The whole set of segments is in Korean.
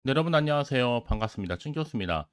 네, 여러분 안녕하세요. 반갑습니다. 춘교수입니다.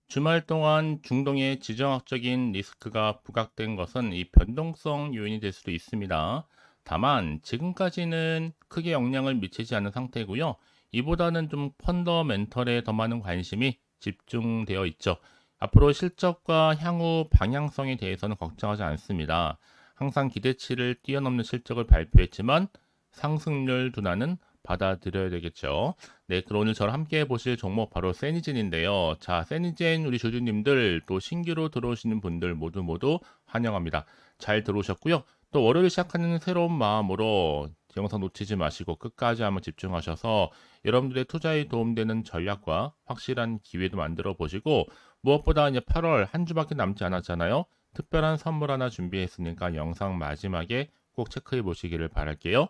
주말 동안 중동의 지정학적인 리스크가 부각된 것은 이 변동성 요인이 될 수도 있습니다. 다만 지금까지는 크게 영향을 미치지 않은 상태고요. 이보다는 좀 펀더멘털에 더 많은 관심이 집중되어 있죠. 앞으로 실적과 향후 방향성에 대해서는 걱정하지 않습니다. 항상 기대치를 뛰어넘는 실적을 발표했지만 상승률 둔화는 받아들여야 되겠죠. 네, 그럼 오늘 저랑 함께 보실 종목 바로 세니젠인데요. 자, 세니젠 우리 조주님들 또 신규로 들어오시는 분들 모두 환영합니다. 잘 들어오셨고요. 또 월요일 시작하는 새로운 마음으로 영상 놓치지 마시고 끝까지 한번 집중하셔서 여러분들의 투자에 도움되는 전략과 확실한 기회도 만들어 보시고 무엇보다 이제 8월 한 주밖에 남지 않았잖아요. 특별한 선물 하나 준비했으니까 영상 마지막에 꼭 체크해 보시기를 바랄게요.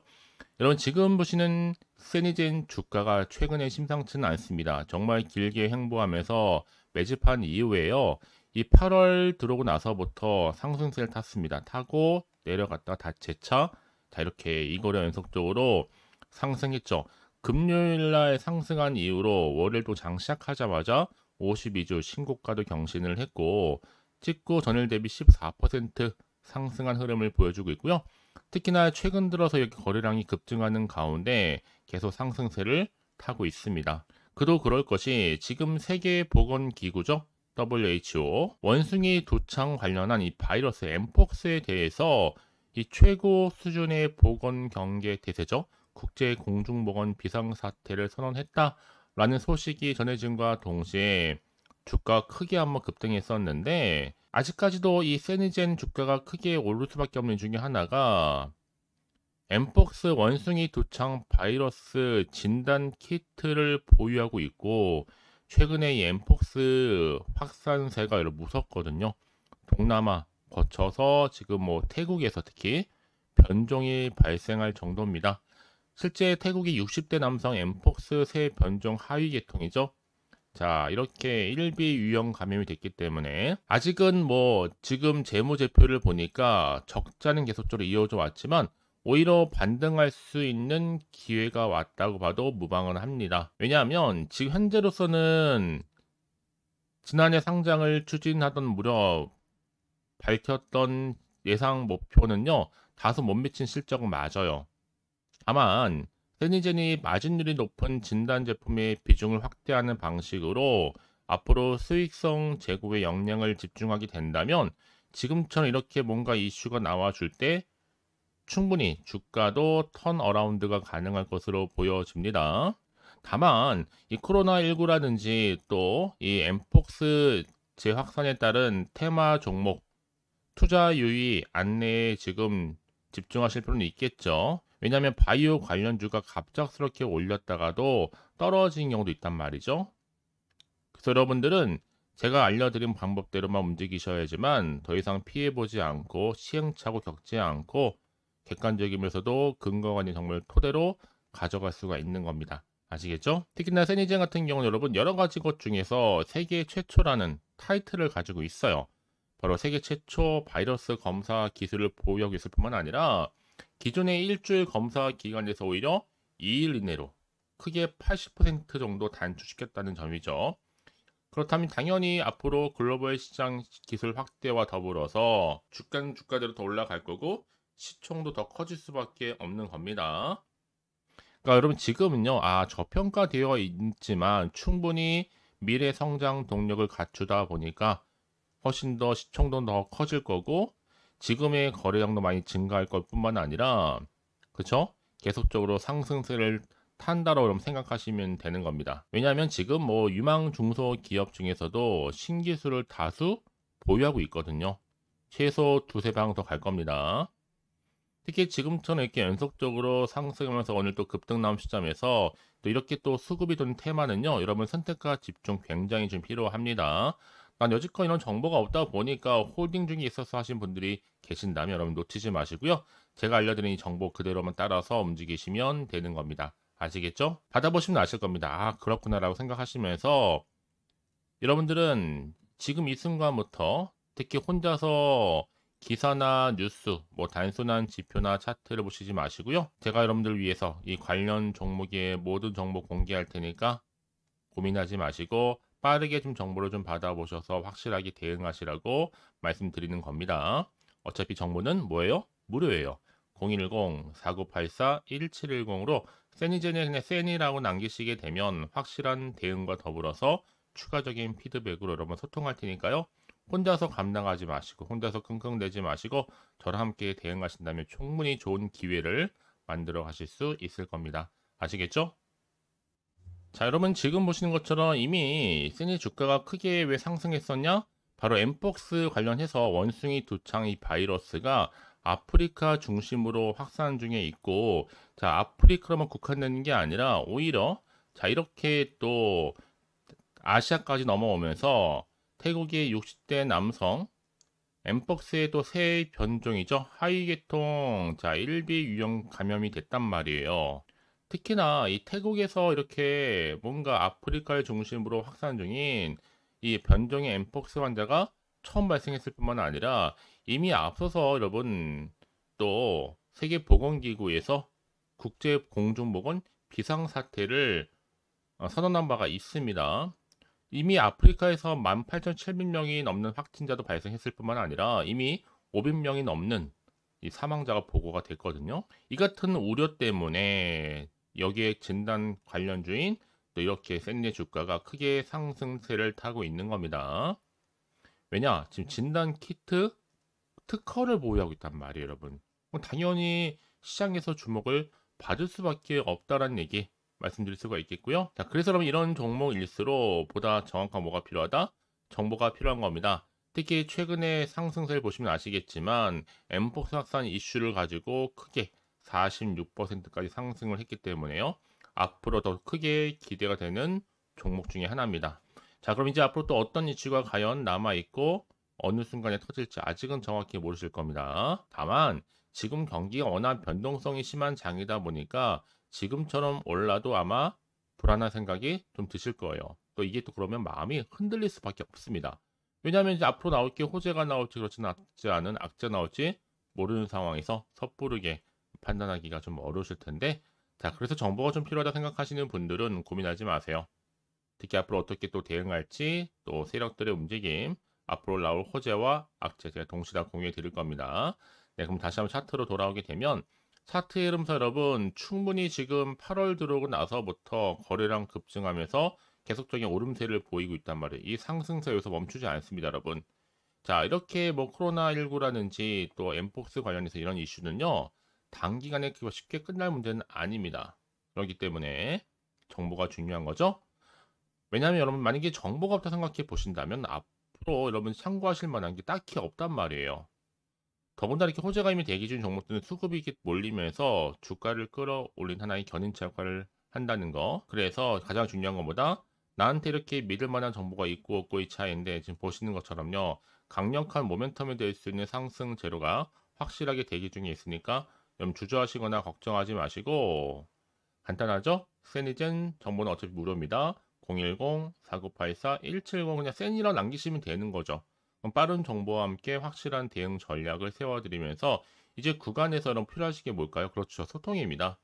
여러분 지금 보시는 세니젠 주가가 최근에 심상치는 않습니다. 정말 길게 횡보하면서 매집한 이후에요. 이 8월 들어오고 나서부터 상승세를 탔습니다. 타고 내려갔다가 다 재차 자 이렇게 이거래 연속적으로 상승했죠. 금요일 날 상승한 이후로 월요일도 장 시작하자마자 52주 신고가도 경신을 했고 찍고 전일 대비 14% 상승한 흐름을 보여주고 있고요. 특히나 최근 들어서 이렇게 거래량이 급증하는 가운데 계속 상승세를 타고 있습니다. 그도 그럴 것이 지금 세계보건기구죠. WHO 원숭이 도창 관련한 이 바이러스 엠폭스에 대해서 이 최고 수준의 보건 경계 대세죠. 국제 공중보건 비상사태를 선언했다라는 소식이 전해진과 동시에 주가 크게 한번 급등했었는데 아직까지도 이 세니젠 주가가 크게 오를 수밖에 없는 중에 하나가 엠폭스 원숭이 두창 바이러스 진단 키트를 보유하고 있고 최근에 이 엠폭스 확산세가 여러 무섭거든요. 동남아 거쳐서 지금 뭐 태국에서 특히 변종이 발생할 정도입니다. 실제 태국이 60대 남성 엠폭스 새 변종 하위 계통이죠. 자, 이렇게 일비 유형 감염이 됐기 때문에 아직은 뭐 지금 재무제표를 보니까 적자는 계속적으로 이어져 왔지만 오히려 반등할 수 있는 기회가 왔다고 봐도 무방은 합니다. 왜냐하면 지금 현재로서는 지난해 상장을 추진하던 무렵 밝혔던 예상 목표는요, 다소 못 미친 실적은 맞아요. 다만 세니젠이 마진율이 높은 진단 제품의 비중을 확대하는 방식으로 앞으로 수익성 제고에 역량을 집중하게 된다면 지금처럼 이렇게 뭔가 이슈가 나와줄 때 충분히 주가도 턴어라운드가 가능할 것으로 보여집니다. 다만 이 코로나19라든지 또 이 엠폭스 재확산에 따른 테마 종목 투자 유의 안내에 지금 집중하실 필요는 있겠죠. 왜냐하면 바이오 관련주가 갑작스럽게 올렸다가도 떨어진 경우도 있단 말이죠. 그래서 여러분들은 제가 알려드린 방법대로만 움직이셔야지만 더 이상 피해보지 않고 시행착오 겪지 않고 객관적이면서도 근거가 있는 정보를 토대로 가져갈 수가 있는 겁니다. 아시겠죠? 특히나 세니젠 같은 경우는 여러분 여러 가지 것 중에서 세계 최초라는 타이틀을 가지고 있어요. 바로 세계 최초 바이러스 검사 기술을 보유하고 있을 뿐만 아니라 기존의 일주일 검사 기간에서 오히려 2일 이내로 크게 80% 정도 단축시켰다는 점이죠. 그렇다면 당연히 앞으로 글로벌 시장 기술 확대와 더불어서 주가대로 더 올라갈 거고 시총도 더 커질 수밖에 없는 겁니다. 그러니까 여러분 지금은요, 저평가되어 있지만 충분히 미래 성장 동력을 갖추다 보니까 훨씬 더 시총도 더 커질 거고 지금의 거래량도 많이 증가할 것 뿐만 아니라 그쵸? 계속적으로 상승세를 탄다고 여러분 생각하시면 되는 겁니다. 왜냐하면 지금 뭐 유망 중소기업 중에서도 신기술을 다수 보유하고 있거든요. 최소 두세 방 더 갈 겁니다. 특히 지금처럼 이렇게 연속적으로 상승하면서 오늘 또 급등 나온 시점에서 또 이렇게 또 수급이 도는 테마는요, 여러분 선택과 집중 굉장히 좀 필요합니다. 난 여지껏 이런 정보가 없다 보니까 홀딩 중에 있어서 하신 분들이 계신다면 여러분 놓치지 마시고요. 제가 알려드린 이 정보 그대로만 따라서 움직이시면 되는 겁니다. 아시겠죠? 받아보시면 아실 겁니다. 그렇구나라고 생각하시면서 여러분들은 지금 이 순간부터 특히 혼자서 기사나 뉴스, 뭐 단순한 지표나 차트를 보시지 마시고요. 제가 여러분들을 위해서 이 관련 종목의 모든 정보 공개할 테니까 고민하지 마시고 빠르게 좀 정보를 좀 받아보셔서 확실하게 대응하시라고 말씀드리는 겁니다. 어차피 정보는 뭐예요? 무료예요. 010-4984-1710으로 세니젠에 그냥 세니라고 남기시게 되면 확실한 대응과 더불어서 추가적인 피드백으로 여러분 소통할 테니까요. 혼자서 감당하지 마시고 혼자서 끙끙대지 마시고 저랑 함께 대응하신다면 충분히 좋은 기회를 만들어 가실 수 있을 겁니다. 아시겠죠? 자, 여러분 지금 보시는 것처럼 이미 세니 주가가 크게 왜 상승했었냐? 바로 엠폭스 관련해서 원숭이 두창 이 바이러스가 아프리카 중심으로 확산 중에 있고, 자, 아프리카로만 국한되는 게 아니라 오히려 자, 이렇게 또 아시아까지 넘어오면서 태국의 60대 남성 엠폭스의 또 새 변종이죠. 하위계통 자, 1비 유형 감염이 됐단 말이에요. 특히나 이 태국에서 이렇게 뭔가 아프리카를 중심으로 확산 중인 이 변종의 엠폭스 환자가 처음 발생했을 뿐만 아니라 이미 앞서서 여러분 또 세계보건기구에서 국제공중보건 비상사태를 선언한 바가 있습니다. 이미 아프리카에서 18,700명이 넘는 확진자도 발생했을 뿐만 아니라 이미 500명이 넘는 이 사망자가 보고가 됐거든요. 이 같은 우려 때문에 여기에 진단 관련주인 또 이렇게 샌드 주가가 크게 상승세를 타고 있는 겁니다. 왜냐? 지금 진단 키트 특허를 보유하고 있단 말이에요, 여러분. 당연히 시장에서 주목을 받을 수밖에 없다라는 얘기 말씀드릴 수가 있겠고요. 자, 그래서 여러분 이런 종목일수록 보다 정확한 뭐가 필요하다? 정보가 필요한 겁니다. 특히 최근에 상승세를 보시면 아시겠지만 엠폭스 확산 이슈를 가지고 크게 46%까지 상승을 했기 때문에요. 앞으로 더 크게 기대가 되는 종목 중에 하나입니다. 자, 그럼 이제 앞으로 또 어떤 이슈가 과연 남아있고 어느 순간에 터질지 아직은 정확히 모르실 겁니다. 다만 지금 경기가 워낙 변동성이 심한 장이다 보니까 지금처럼 올라도 아마 불안한 생각이 좀 드실 거예요. 또 이게 또 그러면 마음이 흔들릴 수밖에 없습니다. 왜냐하면 이제 앞으로 나올 게 호재가 나올지 그렇지 않은 악재 나올지 모르는 상황에서 섣부르게 판단하기가 좀 어려우실 텐데, 자, 그래서 정보가 좀 필요하다 생각하시는 분들은 고민하지 마세요. 특히 앞으로 어떻게 또 대응할지, 또 세력들의 움직임, 앞으로 나올 호재와 악재 제가 동시에 다 공유해 드릴 겁니다. 네, 그럼 다시 한번 차트로 돌아오게 되면 차트의 흐름서 여러분 충분히 지금 8월 들어오고 나서부터 거래량 급증하면서 계속적인 오름세를 보이고 있단 말이에요. 이 상승세 여기서 멈추지 않습니다, 여러분. 자, 이렇게 뭐 코로나19라든지 또 엠폭스 관련해서 이런 이슈는요, 단기간에 그거 쉽게 끝날 문제는 아닙니다. 그렇기 때문에 정보가 중요한 거죠. 왜냐하면 여러분 만약에 정보가 없다 생각해 보신다면 앞으로 여러분 참고하실 만한 게 딱히 없단 말이에요. 더군다나 이렇게 호재가 이미 대기 중인 종목들은 수급이 이렇게 몰리면서 주가를 끌어올린 하나의 견인차 역할을 한다는 거. 그래서 가장 중요한 것보다 나한테 이렇게 믿을 만한 정보가 있고 없고의 차이인데 지금 보시는 것처럼요. 강력한 모멘텀이 될 수 있는 상승 재료가 확실하게 대기 중에 있으니까 여러분 주저하시거나 걱정하지 마시고 간단하죠? 세니젠 정보는 어차피 무료입니다. 010-4984-170 그냥 센이라 남기시면 되는 거죠. 그럼 빠른 정보와 함께 확실한 대응 전략을 세워드리면서 이제 구간에서 여러분 필요하신 게 뭘까요? 그렇죠. 소통입니다.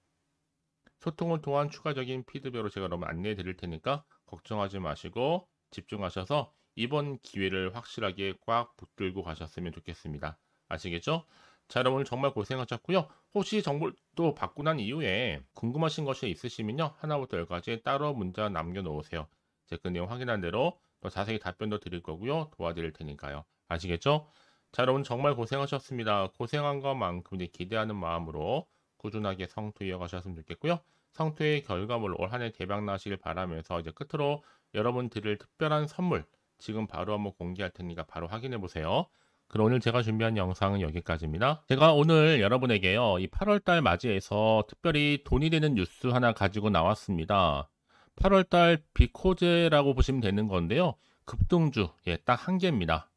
소통을 통한 추가적인 피드백으로 제가 여러분 안내해 드릴 테니까 걱정하지 마시고 집중하셔서 이번 기회를 확실하게 꽉 붙들고 가셨으면 좋겠습니다. 아시겠죠? 자, 여러분 오늘 정말 고생하셨고요. 혹시 정보를 또 받고 난 이후에 궁금하신 것이 있으시면요. 하나부터 열까지 따로 문자 남겨놓으세요. 제가 그 내용 확인한 대로 더 자세히 답변도 드릴 거고요. 도와드릴 테니까요. 아시겠죠? 자, 여러분 정말 고생하셨습니다. 고생한 것만큼 이제 기대하는 마음으로 꾸준하게 성투 이어가셨으면 좋겠고요. 성투의 결과물 올 한 해 대박 나시길 바라면서 이제 끝으로 여러분 드릴 특별한 선물 지금 바로 한번 공개할 테니까 바로 확인해 보세요. 그럼 오늘 제가 준비한 영상은 여기까지입니다. 제가 오늘 여러분에게요, 이 8월달 맞이해서 특별히 돈이 되는 뉴스 하나 가지고 나왔습니다. 8월달 비코제라고 보시면 되는 건데요. 급등주, 예, 딱 한 개입니다.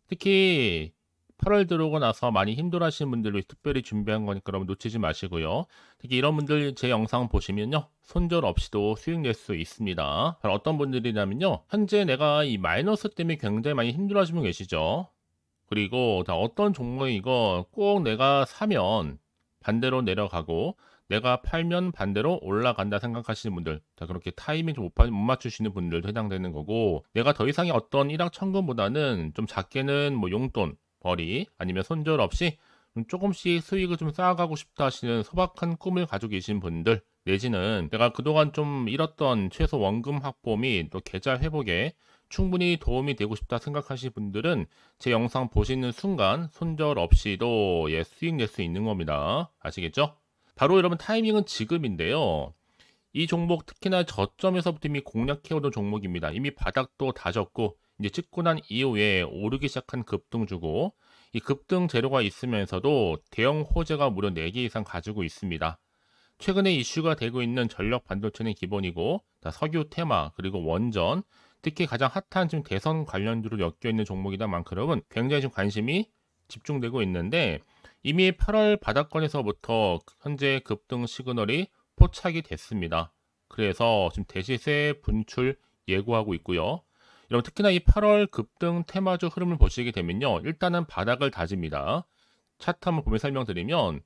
특히 8월 들어오고 나서 많이 힘들어하시는 분들을 특별히 준비한 거니까 여러분 놓치지 마시고요. 특히 이런 분들 제 영상 보시면요. 손절 없이도 수익 낼 수 있습니다. 바로 어떤 분들이냐면요. 현재 내가 이 마이너스 때문에 굉장히 많이 힘들어하시는 분 계시죠. 그리고 다 어떤 종목이 이거 꼭 내가 사면 반대로 내려가고 내가 팔면 반대로 올라간다 생각하시는 분들, 자, 그렇게 타이밍 좀 못 맞추시는 분들도 해당되는 거고, 내가 더 이상의 어떤 일확천금보다는 좀 작게는 뭐 용돈, 벌이 아니면 손절 없이 좀 조금씩 수익을 좀 쌓아가고 싶다 하시는 소박한 꿈을 가지고 계신 분들, 내지는 내가 그동안 좀 잃었던 최소 원금 확보 및 또 계좌 회복에 충분히 도움이 되고 싶다 생각하시는 분들은 제 영상 보시는 순간 손절 없이도 수익 낼 수 있는 겁니다. 아시겠죠? 바로 여러분 타이밍은 지금인데요. 이 종목 특히나 저점에서부터 이미 공략해오던 종목입니다. 이미 바닥도 다졌고 이제 찍고 난 이후에 오르기 시작한 급등주고, 이 급등 재료가 있으면서도 대형 호재가 무려 4개 이상 가지고 있습니다. 최근에 이슈가 되고 있는 전력 반도체는 기본이고, 석유 테마 그리고 원전, 특히 가장 핫한 지금 대선 관련주로 엮여 있는 종목이다 만큼 굉장히 좀 관심이 집중되고 있는데, 이미 8월 바닥권에서부터 현재 급등 시그널이 포착이 됐습니다. 그래서 지금 대시세 분출 예고하고 있고요. 여러분 특히나 이 8월 급등 테마주 흐름을 보시게 되면요, 일단은 바닥을 다집니다. 차트 한번 보면 설명드리면,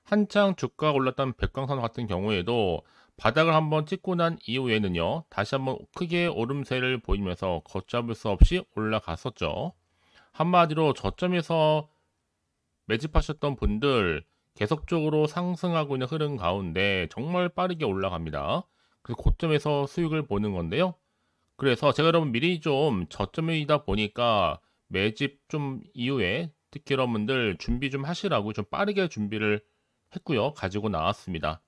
한창 주가가 올랐던 백광선 같은 경우에도 바닥을 한번 찍고 난 이후에는요, 다시 한번 크게 오름세를 보이면서 걷잡을 수 없이 올라갔었죠. 한마디로 저점에서 매집하셨던 분들 계속적으로 상승하고 있는 흐름 가운데 정말 빠르게 올라갑니다. 그래서 고점에서 수익을 보는 건데요. 그래서 제가 여러분 미리 좀 저점이다 보니까 매집 좀 이후에 특히 여러분들 준비 좀 하시라고 좀 빠르게 준비를 했고요. 가지고 나왔습니다.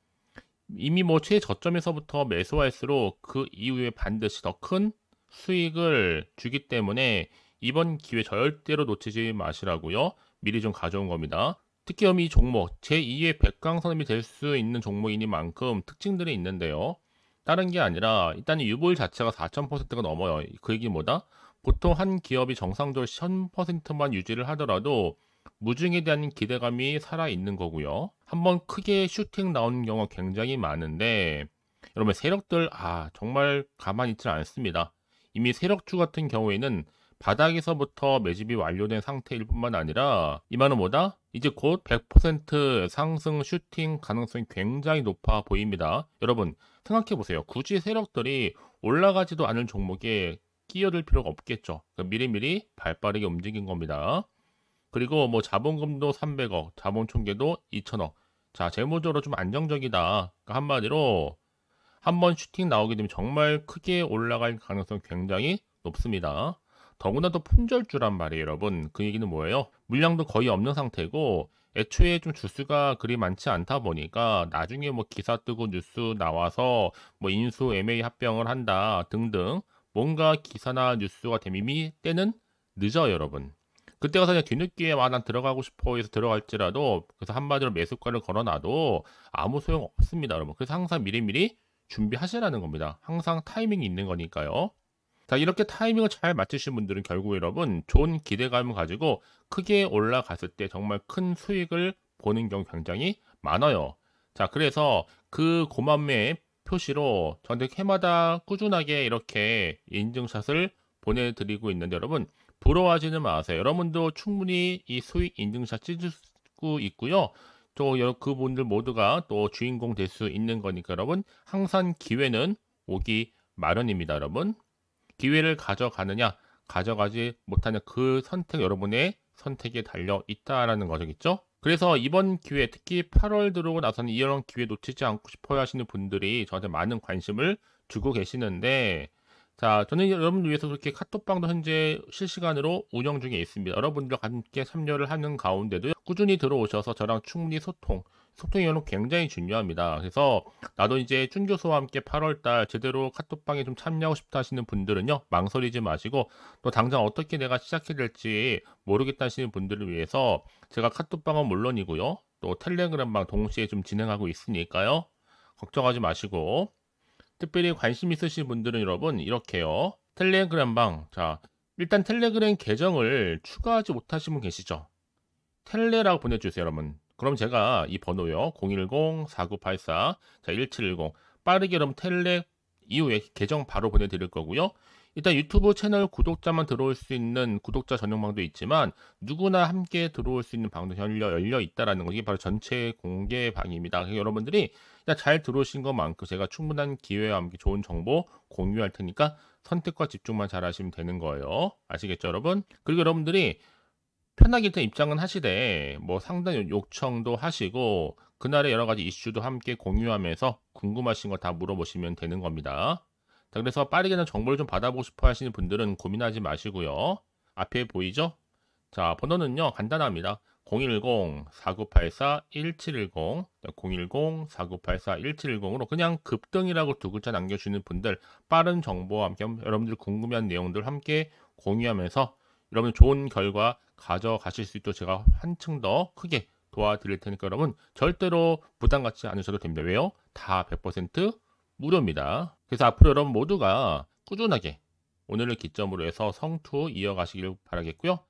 이미 뭐 최저점에서부터 매수할수록 그 이후에 반드시 더 큰 수익을 주기 때문에 이번 기회 절대로 놓치지 마시라고요. 미리 좀 가져온 겁니다. 특히 이 종목 제2의 백강선음이 될 수 있는 종목이니만큼 특징들이 있는데요. 다른 게 아니라 일단 유보율 자체가 4000%가 넘어요. 그 얘기 뭐다? 보통 한 기업이 정상적으로 1000%만 유지를 하더라도 무중에 대한 기대감이 살아있는 거고요. 한번 크게 슈팅 나오는 경우가 굉장히 많은데, 여러분 세력들 정말 가만히 있지 않습니다. 이미 세력주 같은 경우에는 바닥에서부터 매집이 완료된 상태일 뿐만 아니라 이만은 뭐다? 이제 곧 100% 상승 슈팅 가능성이 굉장히 높아 보입니다. 여러분 생각해 보세요. 굳이 세력들이 올라가지도 않을 종목에 끼어들 필요가 없겠죠. 그러니까 미리미리 발빠르게 움직인 겁니다. 그리고 뭐 자본금도 300억, 자본 총계도 2천억. 자, 재무적으로 좀 안정적이다. 그러니까 한마디로 한번 슈팅 나오게 되면 정말 크게 올라갈 가능성이 굉장히 높습니다. 더구나 또 품절주란 말이에요, 여러분. 그 얘기는 뭐예요? 물량도 거의 없는 상태고 애초에 좀 주수가 그리 많지 않다 보니까 나중에 뭐 기사 뜨고 뉴스 나와서 뭐 인수 MA 합병을 한다 등등 뭔가 기사나 뉴스가 되면 이미 때는 늦어요, 여러분. 그때 가서 그냥 뒤늦게 난 들어가고 싶어 해서 들어갈지라도, 그래서 한마디로 매수가를 걸어놔도 아무 소용 없습니다, 여러분. 그래서 항상 미리미리 준비하시라는 겁니다. 항상 타이밍이 있는 거니까요. 자, 이렇게 타이밍을 잘 맞추신 분들은 결국 여러분 좋은 기대감을 가지고 크게 올라갔을 때 정말 큰 수익을 보는 경우 굉장히 많아요. 자, 그래서 그 고맘의 표시로 저한테 해마다 꾸준하게 이렇게 인증샷을 보내드리고 있는데, 여러분 부러워하지는 마세요. 여러분도 충분히 이 수익 인증샷 찍을 수 있고요. 또 그분들 모두가 또 주인공 될 수 있는 거니까 여러분 항상 기회는 오기 마련입니다. 여러분 기회를 가져가느냐 가져가지 못하는 그 선택, 여러분의 선택에 달려 있다라는 거겠죠. 그래서 이번 기회, 특히 8월 들어오고 나서는 이런 기회 놓치지 않고 싶어야 하시는 분들이 저한테 많은 관심을 주고 계시는데, 자, 저는 여러분들 위해서 그렇게 카톡방도 현재 실시간으로 운영 중에 있습니다. 여러분들과 함께 참여를 하는 가운데도 꾸준히 들어오셔서 저랑 충분히 소통이 여러분 굉장히 중요합니다. 그래서 나도 이제 준 교수와 함께 8월달 제대로 카톡방에 좀 참여하고 싶다 하시는 분들은요, 망설이지 마시고, 또 당장 어떻게 내가 시작해야 될지 모르겠다 하시는 분들을 위해서 제가 카톡방은 물론이고요, 또 텔레그램방 동시에 좀 진행하고 있으니까요, 걱정하지 마시고, 특별히 관심 있으신 분들은 여러분 이렇게요. 텔레그램방, 자, 일단 텔레그램 계정을 추가하지 못하신 분 계시죠? 텔레라고 보내주세요, 여러분. 그럼 제가 이 번호요, 010-4984-1710 빠르게 여러분 텔레 이후에 계정 바로 보내드릴 거고요. 일단 유튜브 채널 구독자만 들어올 수 있는 구독자 전용방도 있지만 누구나 함께 들어올 수 있는 방도 열려 있다라는 거, 이게 바로 전체 공개 방입니다. 그래서 여러분들이 그냥 잘 들어오신 것만큼 제가 충분한 기회와 함께 좋은 정보 공유할 테니까 선택과 집중만 잘 하시면 되는 거예요. 아시겠죠, 여러분? 그리고 여러분들이 편하게 일단 입장은 하시되 뭐 상담 요청도 하시고 그날의 여러 가지 이슈도 함께 공유하면서 궁금하신 거 다 물어보시면 되는 겁니다. 자, 그래서 빠르게는 정보를 좀 받아보고 싶어 하시는 분들은 고민하지 마시고요. 앞에 보이죠? 자, 번호는요, 간단합니다. 010-4984-1710, 010-4984-1710으로 그냥 급등이라고 두 글자 남겨주는 분들, 빠른 정보와 함께 여러분들 궁금한 내용들 함께 공유하면서 여러분 좋은 결과 가져가실 수 있도록 제가 한층 더 크게 도와드릴 테니까 여러분 절대로 부담 갖지 않으셔도 됩니다. 왜요? 다 100% 무료입니다. 그래서 앞으로 여러분 모두가 꾸준하게 오늘을 기점으로 해서 성투 이어가시길 바라겠고요.